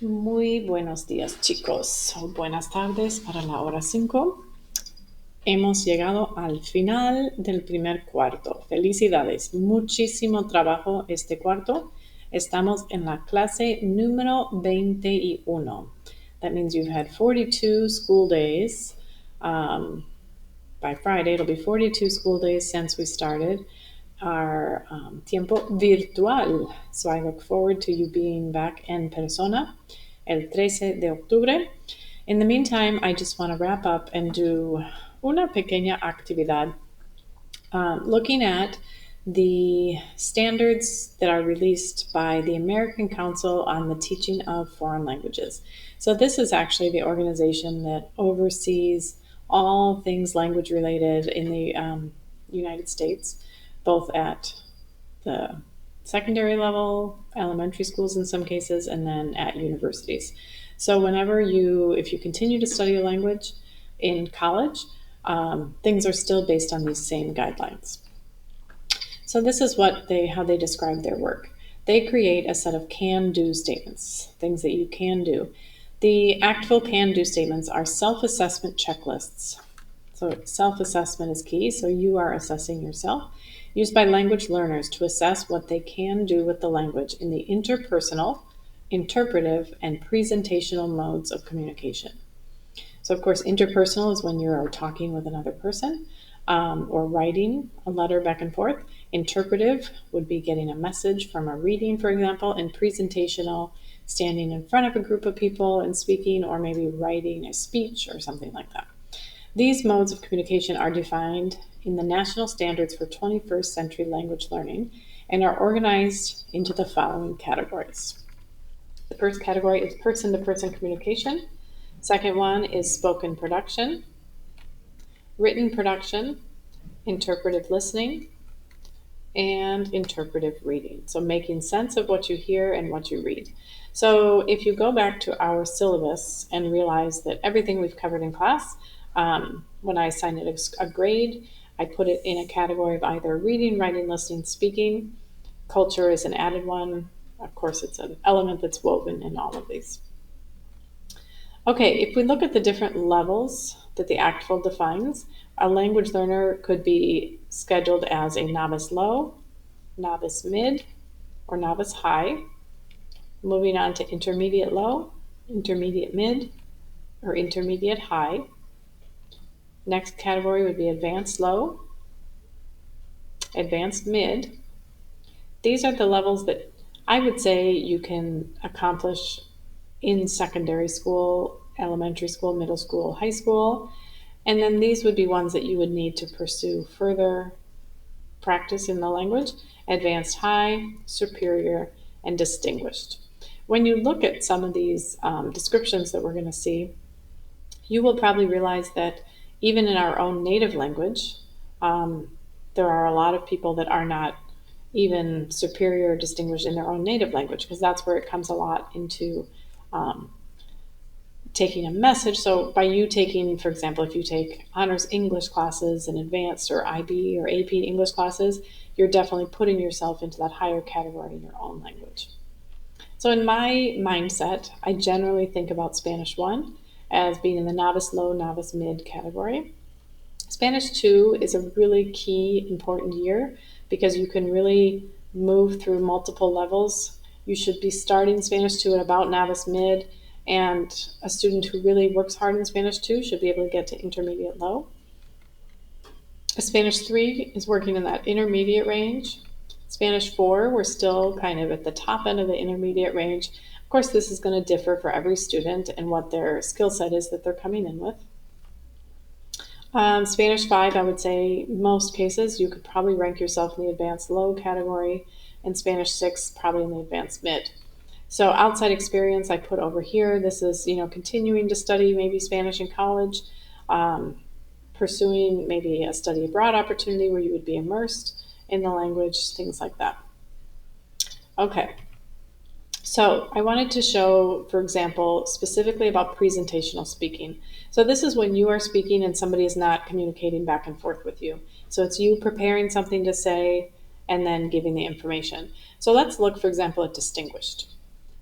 Muy buenos días, chicos, o buenas tardes para la hora 5. Hemos llegado al final del primer cuarto. Felicidades, muchísimo trabajo este cuarto. Estamos en la clase número 21. That means you've had 42 school days. By Friday, it'll be 42 school days since we started our tiempo virtual. So I look forward to you being back en persona el 13 de octubre. In the meantime, I just want to wrap up and do una pequeña actividad looking at the standards that are released by the American Council on the Teaching of Foreign Languages. So this is actually the organization that oversees all things language related in the United States, both at the secondary level, elementary schools in some cases, and then at universities. So if you continue to study a language in college, things are still based on these same guidelines. So this is how they describe their work. They create a set of can-do statements, things that you can do. The actual can-do statements are self-assessment checklists. So self-assessment is key, so you are assessing yourself, used by language learners to assess what they can do with the language in the interpersonal, interpretive, and presentational modes of communication. So of course, interpersonal is when you're talking with another person or writing a letter back and forth. Interpretive would be getting a message from a reading, for example, and presentational, standing in front of a group of people and speaking, or maybe writing a speech or something like that. These modes of communication are defined in the National Standards for 21st Century Language Learning and are organized into the following categories. The first category is person-to-person communication. Second one is spoken production, written production, interpretive listening, and interpretive reading. So making sense of what you hear and what you read. So if you go back to our syllabus and realize that everything we've covered in class, when I assign it a grade, I put it in a category of either reading, writing, listening, speaking. Culture is an added one. Of course, it's an element that's woven in all of these. Okay, if we look at the different levels that the ACTFL defines, a language learner could be scheduled as a novice low, novice mid, or novice high. Moving on to intermediate low, intermediate mid, or intermediate high. Next category would be advanced low, advanced mid. These are the levels that I would say you can accomplish in secondary school, elementary school, middle school, high school. And then these would be ones that you would need to pursue further practice in the language: advanced high, superior, and distinguished. When you look at some of these descriptions that we're going to see, you will probably realize that even in our own native language, there are a lot of people that are not even superior or distinguished in their own native language, because that's where it comes a lot into taking a message. So by you taking, for example, if you take honors English classes and advanced or IB or AP English classes, you're definitely putting yourself into that higher category in your own language. So in my mindset, I generally think about Spanish 1 as being in the novice low, novice mid category. Spanish 2 is a really key, important year because you can really move through multiple levels. You should be starting Spanish 2 at about novice mid, and a student who really works hard in Spanish 2 should be able to get to intermediate low. Spanish 3 is working in that intermediate range. Spanish 4, we're still kind of at the top end of the intermediate range. Of course, this is going to differ for every student and what their skill set is that they're coming in with. Spanish 5, I would say most cases you could probably rank yourself in the advanced low category, and Spanish 6 probably in the advanced mid. So outside experience I put over here. This is, continuing to study maybe Spanish in college, pursuing maybe a study abroad opportunity where you would be immersed in the language, things like that. Okay. So I wanted to show, for example, specifically about presentational speaking. So this is when you are speaking and somebody is not communicating back and forth with you. So it's you preparing something to say and then giving the information. So let's look, for example, at distinguished.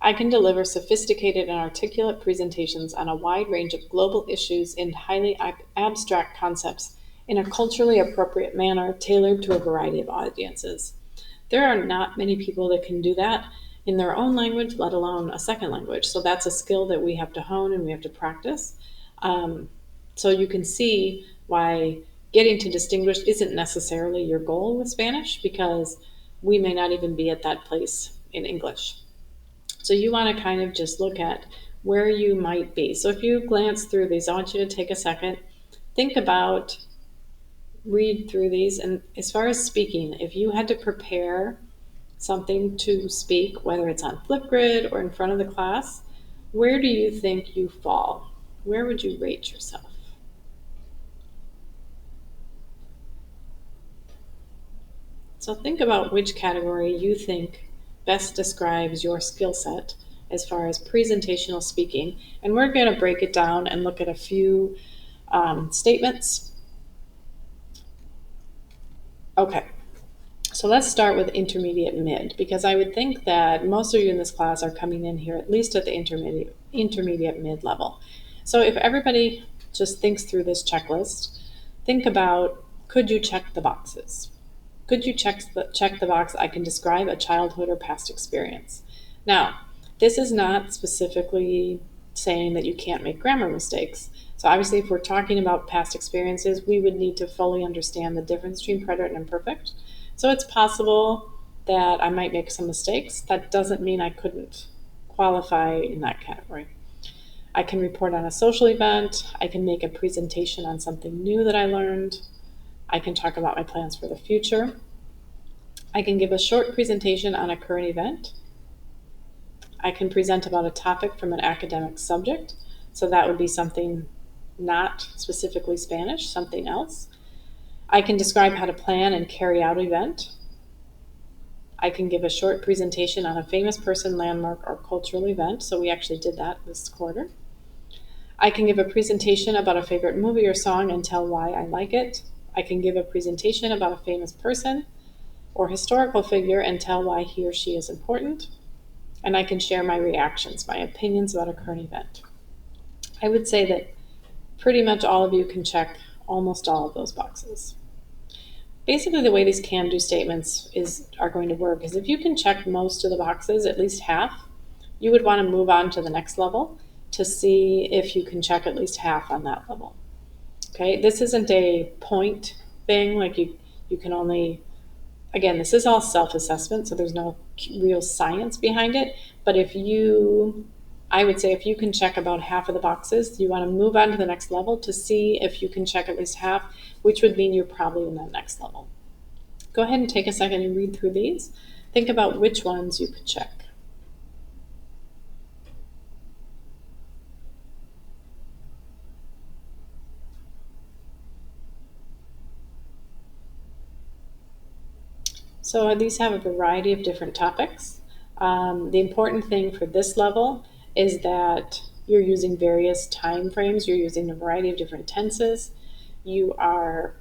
I can deliver sophisticated and articulate presentations on a wide range of global issues in highly abstract concepts in a culturally appropriate manner tailored to a variety of audiences. There are not many people that can do that in their own language, let alone a second language. So that's a skill that we have to hone and we have to practice. So you can see why getting to distinguished isn't necessarily your goal with Spanish, because we may not even be at that place in English. So you want to kind of just look at where you might be. So if you glance through these, I want you to take a second, think about, read through these. And as far as speaking, if you had to prepare something to speak, whether it's on Flipgrid or in front of the class, where do you think you fall? Where would you rate yourself? So think about which category you think best describes your skill set as far as presentational speaking. And we're going to break it down and look at a few statements. Okay, so let's start with intermediate mid, because I would think that most of you in this class are coming in here at least at the intermediate mid level. So if everybody just thinks through this checklist, think about, could you check the boxes? Could you check the box, I can describe a childhood or past experience? Now, this is not specifically saying that you can't make grammar mistakes. So obviously, if we're talking about past experiences, we would need to fully understand the difference between preterite and imperfect. So it's possible that I might make some mistakes. That doesn't mean I couldn't qualify in that category. I can report on a social event. I can make a presentation on something new that I learned. I can talk about my plans for the future. I can give a short presentation on a current event. I can present about a topic from an academic subject. So that would be something not specifically Spanish, something else. I can describe how to plan and carry out an event. I can give a short presentation on a famous person, landmark, or cultural event. So we actually did that this quarter. I can give a presentation about a favorite movie or song and tell why I like it. I can give a presentation about a famous person or historical figure and tell why he or she is important. And I can share my reactions, my opinions about a current event. I would say that pretty much all of you can check almost all of those boxes. Basically, the way these can-do statements are going to work is if you can check most of the boxes, at least half, you would want to move on to the next level to see if you can check at least half on that level. Okay, this isn't a point thing, like you can only, again, this is all self-assessment, so there's no real science behind it, but I would say if you can check about half of the boxes, you want to move on to the next level to see if you can check at least half, which would mean you're probably in that next level. Go ahead and take a second and read through these. Think about which ones you could check. So these have a variety of different topics. The important thing for this level is that you're using various time frames. You're using a variety of different tenses. You are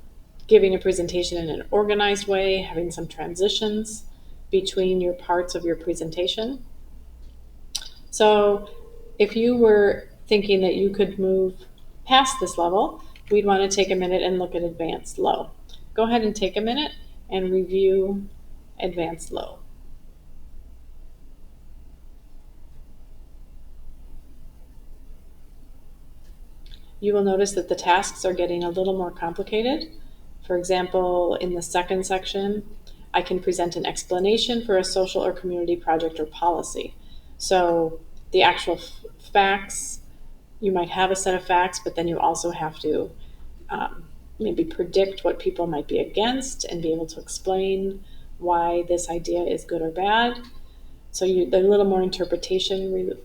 giving a presentation in an organized way, having some transitions between your parts of your presentation. So if you were thinking that you could move past this level, we'd want to take a minute and look at advanced low. Go ahead and take a minute and review advanced low. You will notice that the tasks are getting a little more complicated. For example, in the second section, I can present an explanation for a social or community project or policy. So the actual facts, you might have a set of facts, but then you also have to maybe predict what people might be against and be able to explain why this idea is good or bad. So there's a little more interpretation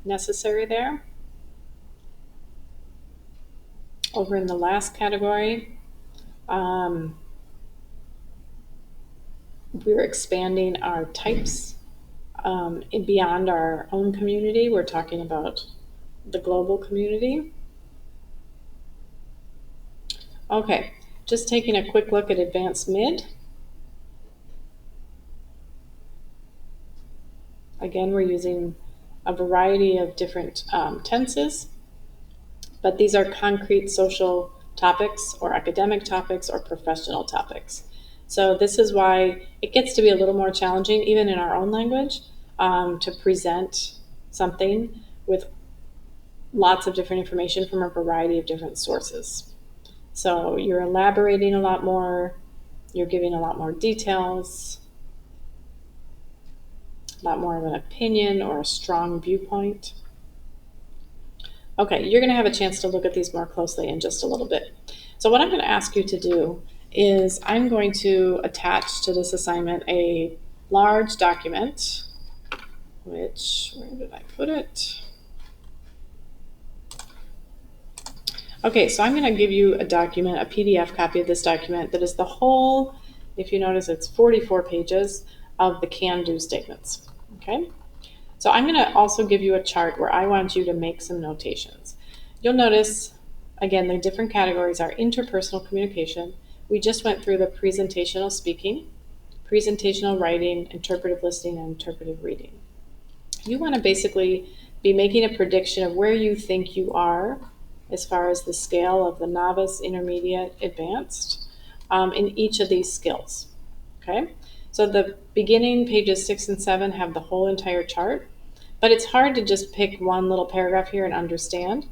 necessary there. Over in the last category, we're expanding our types beyond our own community. We're talking about the global community. Okay, just taking a quick look at advanced mid. Again, we're using a variety of different tenses, but these are concrete social topics or academic topics or professional topics. So this is why it gets to be a little more challenging, even in our own language, to present something with lots of different information from a variety of different sources. So you're elaborating a lot more, you're giving a lot more details, a lot more of an opinion or a strong viewpoint. Okay, you're going to have a chance to look at these more closely in just a little bit. So what I'm going to ask you to do is I'm going to attach to this assignment a large document, which, where did I put it? Okay, so I'm going to give you a document, a PDF copy of this document that is the whole, if you notice, it's 44 pages of the can-do statements, okay? So I'm going to also give you a chart where I want you to make some notations. You'll notice, again, the different categories are interpersonal communication. We just went through the presentational speaking, presentational writing, interpretive listening, and interpretive reading. You want to basically be making a prediction of where you think you are as far as the scale of the novice, intermediate, advanced in each of these skills, okay? So the beginning pages 6 and 7 have the whole entire chart, but it's hard to just pick one little paragraph here and understand.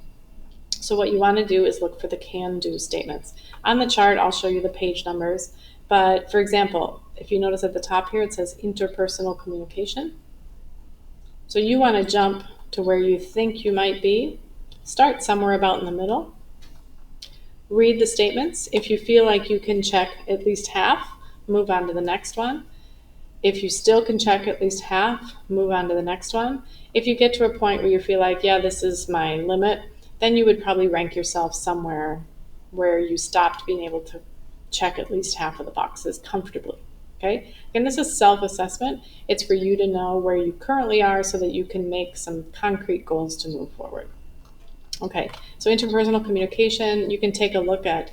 So what you want to do is look for the can-do statements. On the chart, I'll show you the page numbers, but for example, if you notice at the top here, it says interpersonal communication. So you want to jump to where you think you might be. Start somewhere about in the middle. Read the statements. If you feel like you can check at least half, move on to the next one. If you still can check at least half, move on to the next one. If you get to a point where you feel like, yeah, this is my limit, then you would probably rank yourself somewhere where you stopped being able to check at least half of the boxes comfortably, okay? And this is self-assessment. It's for you to know where you currently are so that you can make some concrete goals to move forward. Okay, so interpersonal communication, you can take a look at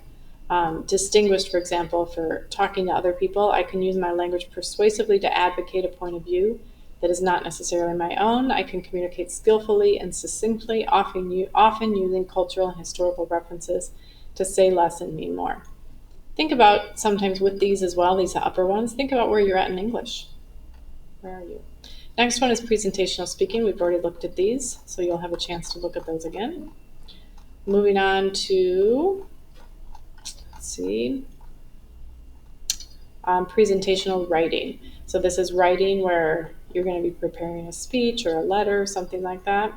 distinguished, for example, for talking to other people. I can use my language persuasively to advocate a point of view that is not necessarily my own. I can communicate skillfully and succinctly, often using cultural and historical references to say less and mean more. Think about sometimes with these as well, these upper ones, think about where you're at in English. Where are you? Next one is presentational speaking. We've already looked at these, so you'll have a chance to look at those again. Moving on to, let's see, presentational writing. So this is writing where you're going to be preparing a speech or a letter, something like that.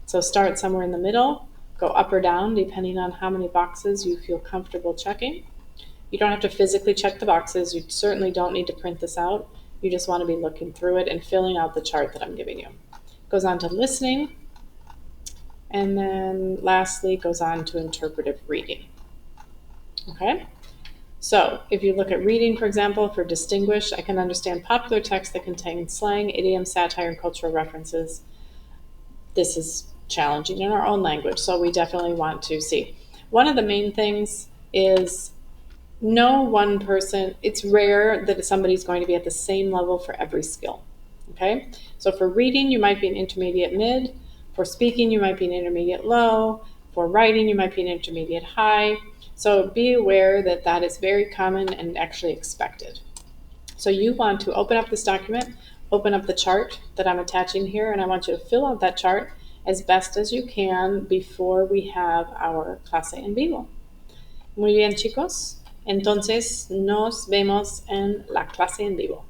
So start somewhere in the middle, go up or down depending on how many boxes you feel comfortable checking. You don't have to physically check the boxes. You certainly don't need to print this out. You just want to be looking through it and filling out the chart that I'm giving you. Goes on to listening, and then lastly goes on to interpretive reading. Okay? So if you look at reading, for example, for distinguished, I can understand popular text that contains slang, idiom, satire, and cultural references. This is challenging in our own language, so we definitely want to see. One of the main things is no one person, it's rare that somebody's going to be at the same level for every skill, okay? So for reading, you might be an intermediate mid. For speaking, you might be an intermediate low. For writing, you might be an intermediate high. So be aware that that is very common and actually expected. So you want to open up this document, open up the chart that I'm attaching here, and I want you to fill out that chart as best as you can before we have our clase en vivo. Muy bien, chicos. Entonces, nos vemos en la clase en vivo.